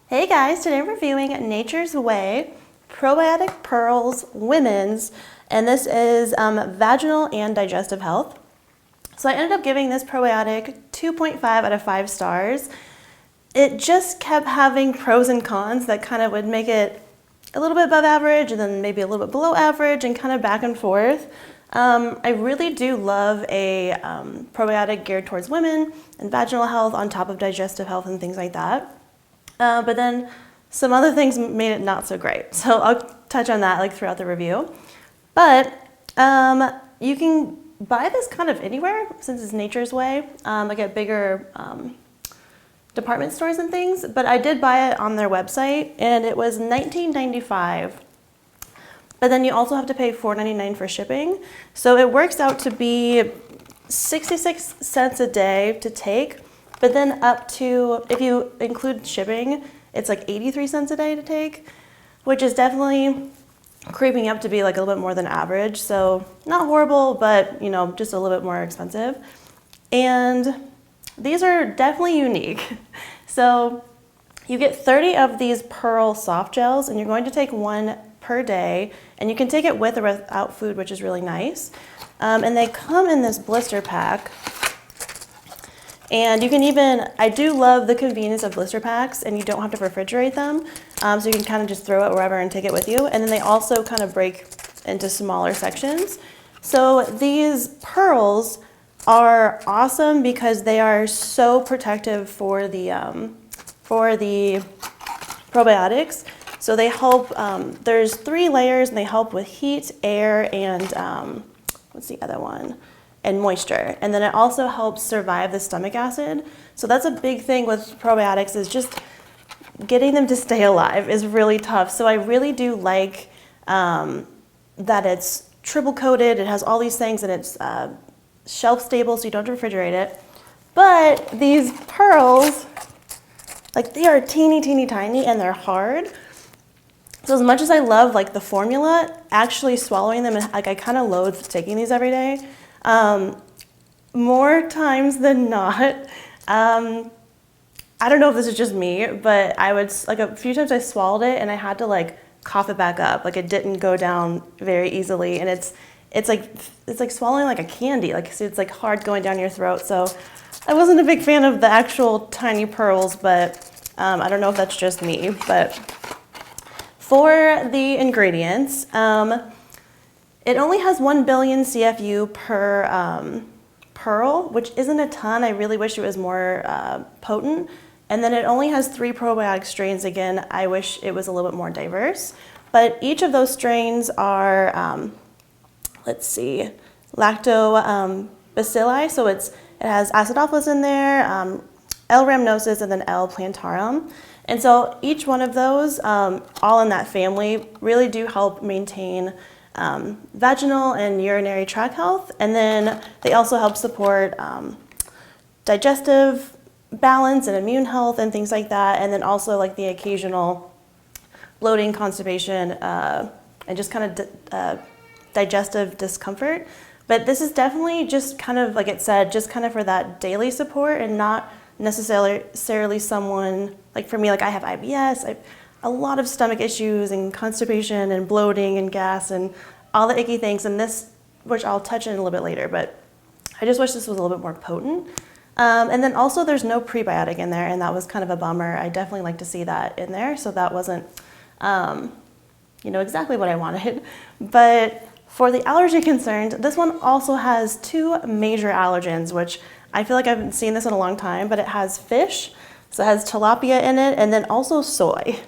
Hey guys, today I'm reviewing Nature's Way Probiotic Pearls Women's, and this is vaginal and digestive health. So I ended up giving this probiotic 2.5 out of 5 stars. It just kept having pros and cons that kind of would make it a little bit above average and then maybe a little bit below average and kind of back and forth. I really do love a probiotic geared towards women and vaginal health on top of digestive health and things like that. But then some other things made it not so great. So I'll touch on that throughout the review. But you can buy this kind of anywhere since it's Nature's Way, at bigger department stores and things. But I did buy it on their website and it was $19.95. But then you also have to pay $4.99 for shipping. So it works out to be 66 cents a day to take. But then up to, if you include shipping, it's like 83 cents a day to take, which is definitely creeping up to be a little bit more than average. So not horrible, but just a little bit more expensive. And these are definitely unique. So you get 30 of these pearl soft gels and you're going to take one per day, and you can take it with or without food, which is really nice. And they come in this blister pack. And you can even, I do love the convenience of blister packs and you don't have to refrigerate them. So you can kind of just throw it wherever and take it with you. And then they also kind of break into smaller sections. So these pearls are awesome because they are so protective for the probiotics. So they help, there's 3 layers and they help with heat, air, and what's the other one? And moisture. And then it also helps survive the stomach acid. So that's a big thing with probiotics, is just getting them to stay alive is really tough. So I really do like that it's triple coated, it has all these things, and it's shelf stable so you don't have to refrigerate it. But these pearls, they are teeny tiny and they're hard. So as much as I love the formula, actually swallowing them, I kind of loathe taking these every day. More times than not, I don't know if this is just me, but I would, a few times I swallowed it and I had to cough it back up. It didn't go down very easily, and it's like swallowing a candy. It's hard going down your throat. So I wasn't a big fan of the actual tiny pearls, but I don't know if that's just me. But for the ingredients, it only has 1 billion CFU per pearl, which isn't a ton. I really wish it was more potent. And then it only has 3 probiotic strains. Again, I wish it was a little bit more diverse. But each of those strains are, lactobacilli. So it has acidophilus in there, L. rhamnosus, and then L. plantarum. And so each one of those, all in that family, really do help maintain vaginal and urinary tract health, and then they also help support digestive balance and immune health and things like that, and then also the occasional bloating, constipation, and just kind of digestive discomfort. But this is definitely just kind of, like it said, just kind of for that daily support, and not necessarily someone, for me, I have IBS, I have a lot of stomach issues and constipation and bloating and gas and all the icky things, and this, which I'll touch on a little bit later, but I just wish this was a little bit more potent. And then also there's no prebiotic in there, and that was kind of a bummer. I definitely like to see that in there, so that wasn't exactly what I wanted. But for the allergy concerns, this one also has 2 major allergens, which I feel like I haven't seen this in a long time, but it has fish, so it has tilapia in it, and then also soy.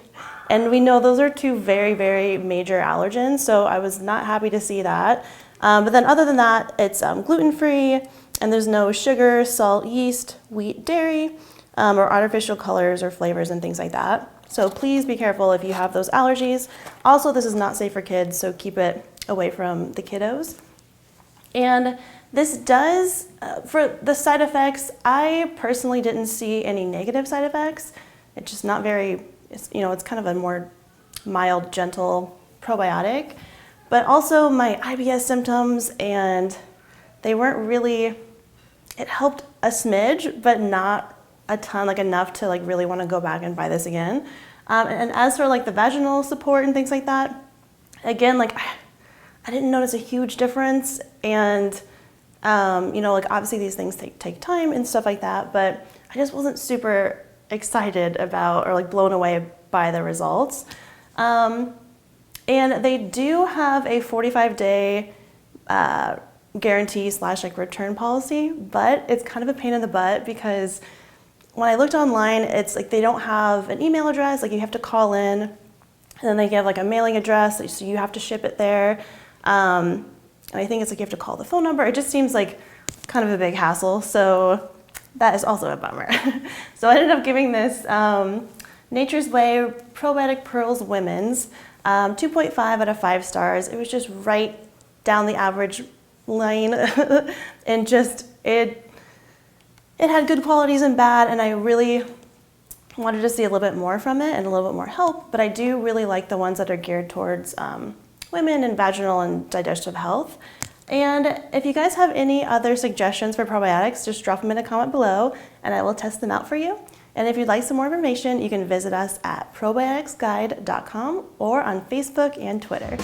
And we know those are 2 very, very major allergens, so I was not happy to see that. But then other than that, it's gluten-free, and there's no sugar, salt, yeast, wheat, dairy, or artificial colors or flavors and things like that. So please be careful if you have those allergies. Also, this is not safe for kids, so keep it away from the kiddos. And this does, for the side effects, I personally didn't see any negative side effects. It's just not very, it's kind of a more mild, gentle probiotic. But also my IBS symptoms, and they weren't really, it helped a smidge, but not a ton, like enough to like really want to go back and buy this again. And as for like the vaginal support and things like that, again, like I didn't notice a huge difference. And, like obviously these things take time and stuff like that, but I just wasn't super excited about or like blown away by the results. And they do have a 45-day guarantee / like return policy, but it's kind of a pain in the butt because when I looked online, it's like they don't have an email address, like you have to call in, and then they give like a mailing address, so you have to ship it there. And I think it's like you have to call the phone number. It just seems like kind of a big hassle, so that is also a bummer. So I ended up giving this Nature's Way Probiotic Pearls Women's 2.5 out of 5 stars. It was just right down the average lane, and just it had good qualities and bad, and I really wanted to see a little bit more from it and a little bit more help, but I do really like the ones that are geared towards women and vaginal and digestive health. And if you guys have any other suggestions for probiotics, just drop them in a comment below and I will test them out for you. And if you'd like some more information, you can visit us at ProbioticsGuide.com or on Facebook and Twitter.